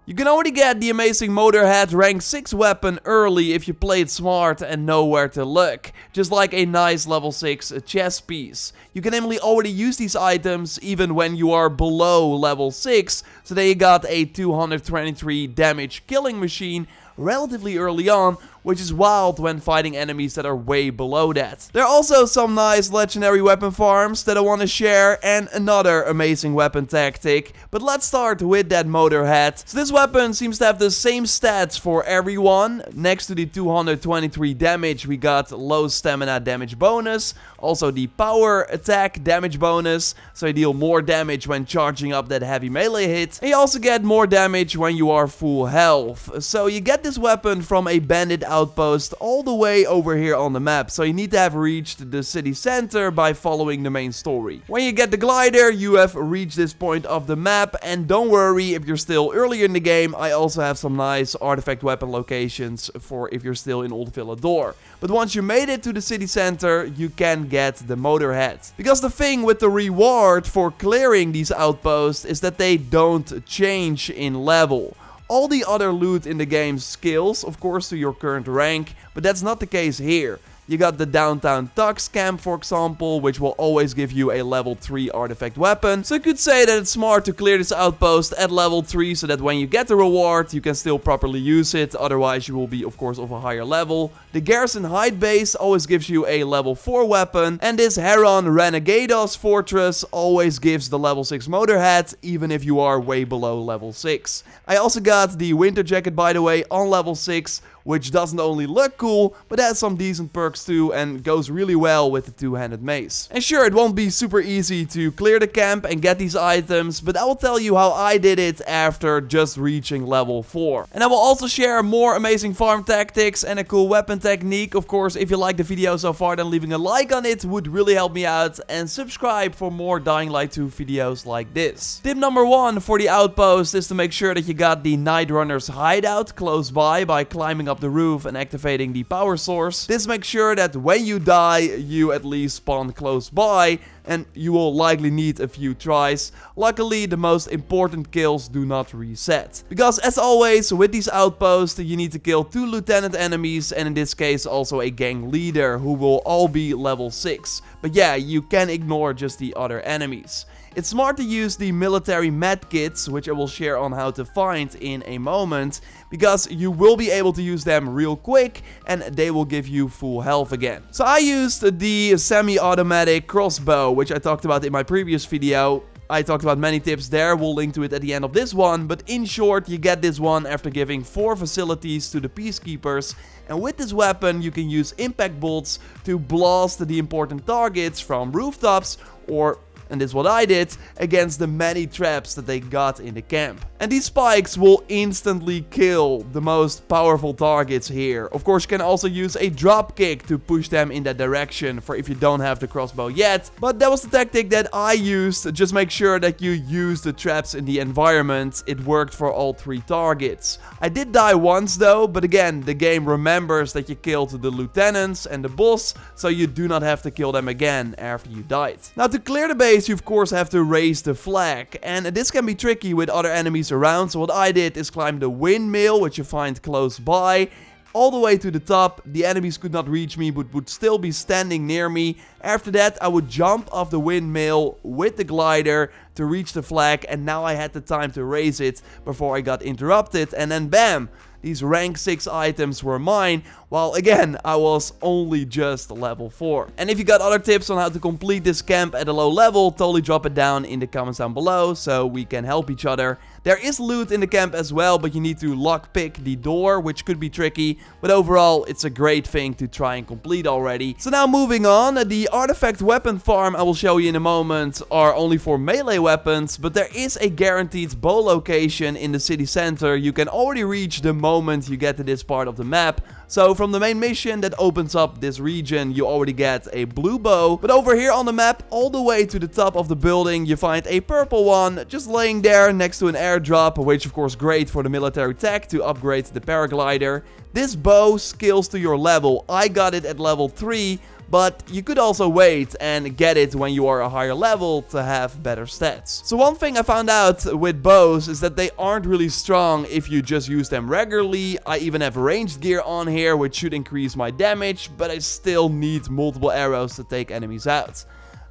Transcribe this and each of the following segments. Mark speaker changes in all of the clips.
Speaker 1: You can already get the amazing Motorhead rank 6 weapon early if you play it smart and know where to look, just like a nice level 6 chess piece. You can namely already use these items even when you are below level 6, so there you got a 223 damage killing machine relatively early on, which is wild when fighting enemies that are way below that. There are also some nice legendary weapon farms that I want to share and another amazing weapon tactic, but let's start with that Motorhead. So this weapon seems to have the same stats for everyone. Next to the 223 damage, we got low stamina damage bonus, also the power attack damage bonus, so you deal more damage when charging up that heavy melee hit, and you also get more damage when you are full health. So you get this weapon from a bandit outpost all the way over here on the map, so you need to have reached the city center by following the main story. When you get the glider, you have reached this point of the map, and don't worry if you're still earlier in the game, I also have some nice artifact weapon locations for if you're still in Old Villador. But once you made it to the city center, you can get the Motorhead. Because the thing with the reward for clearing these outposts is that they don't change in level. All the other loot in the game scales, of course, to your current rank, but that's not the case here. You got the downtown Tux camp, for example, which will always give you a level 3 artifact weapon. So you could say that it's smart to clear this outpost at level 3 so that when you get the reward, you can still properly use it. Otherwise, you will be, of course, of a higher level. The Garrison Hide base always gives you a level 4 weapon. And this Heron Renegados fortress always gives the level 6 Motorhead, even if you are way below level 6. I also got the winter jacket, by the way, on level 6, which doesn't only look cool, but has some decent perks too and goes really well with the two-handed mace. And sure, it won't be super easy to clear the camp and get these items, but I will tell you how I did it after just reaching level 4. And I will also share more amazing farm tactics and a cool weapon technique. Of course, if you like the video so far, then leaving a like on it would really help me out, and subscribe for more Dying Light 2 videos like this. Tip number 1 for the outpost is to make sure that you got the Night Runner's hideout close by climbing up the roof and activating the power source. This makes sure that when you die, you at least spawn close by, and you will likely need a few tries. Luckily, the most important kills do not reset. Because as always, with these outposts, you need to kill 2 lieutenant enemies, and in this case also a gang leader, who will all be level 6. But yeah, you can ignore just the other enemies. It's smart to use the military medkits, which I will share on how to find in a moment, because you will be able to use them real quick and they will give you full health again. So I used the semi-automatic crossbow, which I talked about in my previous video. I talked about many tips there, we'll link to it at the end of this one, but in short, you get this one after giving 4 facilities to the peacekeepers, and with this weapon you can use impact bolts to blast the important targets from rooftops, or, and this is what I did, against the many traps that they got in the camp. And these spikes will instantly kill the most powerful targets here. Of course, you can also use a drop kick to push them in that direction for if you don't have the crossbow yet. But that was the tactic that I used. Just make sure that you use the traps in the environment. It worked for all 3 targets. I did die once though, but again, the game remembers that you killed the lieutenants and the boss, so you do not have to kill them again after you died. Now, to clear the base, you of course have to raise the flag, and this can be tricky with other enemies around. So what I did is climb the windmill, which you find close by, all the way to the top. The enemies could not reach me, but would still be standing near me. After that, I would jump off the windmill with the glider to reach the flag, and now I had the time to raise it before I got interrupted, and then bam! These rank 6 items were mine, while again, I was only just level 4. And if you got other tips on how to complete this camp at a low level, totally drop it down in the comments down below, so we can help each other. There is loot in the camp as well, but you need to lockpick the door, which could be tricky, but overall, it's a great thing to try and complete already. So now moving on, the artifact weapon farm I will show you in a moment are only for melee weapons, but there is a guaranteed bow location in the city center you can already reach the moment you get to this part of the map. So from the main mission that opens up this region, you already get a blue bow. But over here on the map, all the way to the top of the building, you find a purple one just laying there next to an airdrop, which of course great for the military tech to upgrade the paraglider. This bow scales to your level. I got it at level 3. but you could also wait and get it when you are a higher level to have better stats. So one thing I found out with bows is that they aren't really strong if you just use them regularly. I even have ranged gear on here, which should increase my damage, but I still need multiple arrows to take enemies out.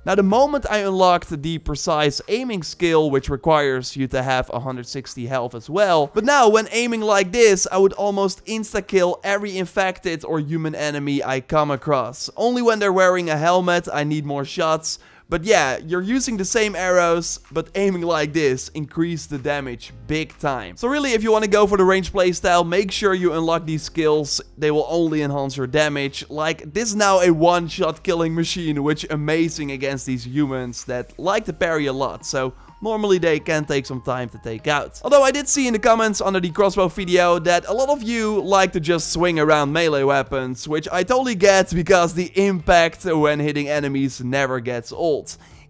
Speaker 1: Now, the moment I unlocked the precise aiming skill, which requires you to have 160 health as well. But now, when aiming like this, I would almost insta-kill every infected or human enemy I come across. Only when they're wearing a helmet, I need more shots. But yeah, you're using the same arrows, but aiming like this increase the damage big time. So really, if you want to go for the ranged playstyle, make sure you unlock these skills. They will only enhance your damage. Like, this is now a one-shot killing machine, which is amazing against these humans that like to parry a lot. So normally they can take some time to take out. Although I did see in the comments under the crossbow video that a lot of you like to just swing around melee weapons, which I totally get because the impact when hitting enemies never gets old.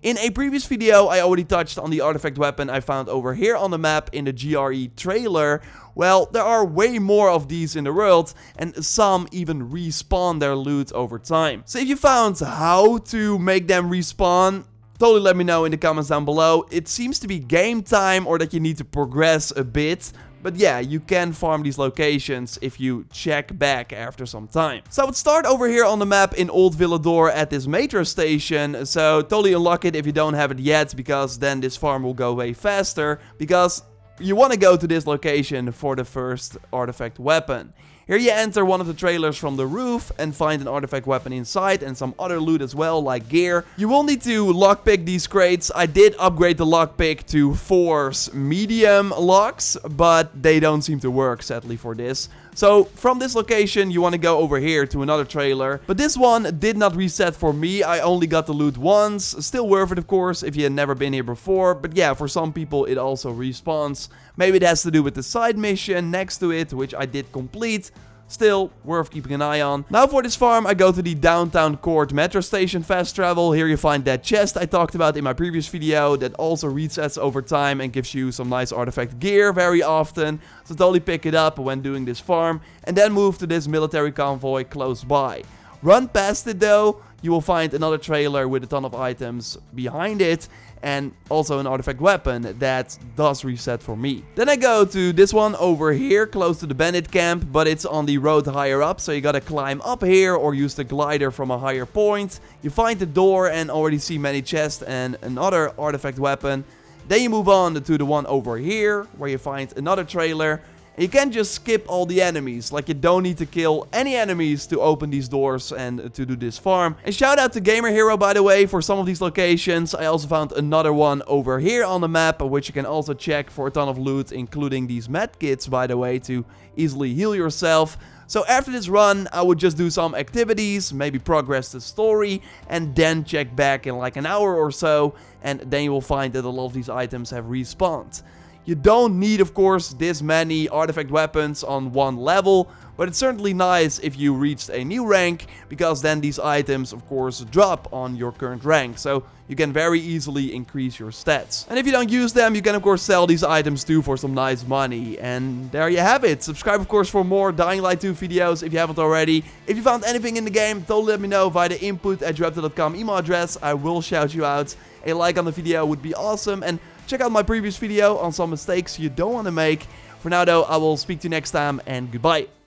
Speaker 1: In a previous video, I already touched on the artifact weapon I found over here on the map in the GRE trailer. Well, there are way more of these in the world, and some even respawn their loot over time. So if you found how to make them respawn, totally let me know in the comments down below. It seems to be game time or that you need to progress a bit. But yeah, you can farm these locations if you check back after some time. So I would start over here on the map in Old Villador at this metro station. So totally unlock it if you don't have it yet, because then this farm will go way faster. Because you want to go to this location for the first artifact weapon. Here you enter one of the trailers from the roof and find an artifact weapon inside and some other loot as well, like gear. You will need to lockpick these crates. I did upgrade the lockpick to force medium locks, but they don't seem to work, sadly, for this. So from this location, you want to go over here to another trailer. But this one did not reset for me. I only got the loot once. Still worth it, of course, if you had never been here before. But yeah, for some people, it also respawns. Maybe it has to do with the side mission next to it, which I did complete. Still worth keeping an eye on. Now for this farm, I go to the downtown court metro station fast travel. Here you find that chest I talked about in my previous video that also resets over time and gives you some nice artifact gear very often. So totally pick it up when doing this farm and then move to this military convoy close by. Run past it though, you will find another trailer with a ton of items behind it. And also an artifact weapon that does reset for me. Then I go to this one over here, close to the bandit camp, but it's on the road higher up, so you gotta climb up here or use the glider from a higher point. You find the door and already see many chests and another artifact weapon. Then you move on to the one over here, where you find another trailer. You can just skip all the enemies, like you don't need to kill any enemies to open these doors and to do this farm. And shout out to Gamer Hero, by the way, for some of these locations. I also found another one over here on the map, which you can also check for a ton of loot, including these med kits, by the way, to easily heal yourself. So after this run, I would just do some activities, maybe progress the story, and then check back in like an hour or so, and then you will find that a lot of these items have respawned. You don't need, of course, this many artifact weapons on one level, but it's certainly nice if you reached a new rank, because then these items, of course, drop on your current rank, so you can very easily increase your stats. And if you don't use them, you can, of course, sell these items too for some nice money. And there you have it. Subscribe, of course, for more Dying Light 2 videos if you haven't already. If you found anything in the game, totally let me know via the input@JorRaptor.com email address. I will shout you out. A like on the video would be awesome, and check out my previous video on some mistakes you don't want to make. For now though, I will speak to you next time, and goodbye.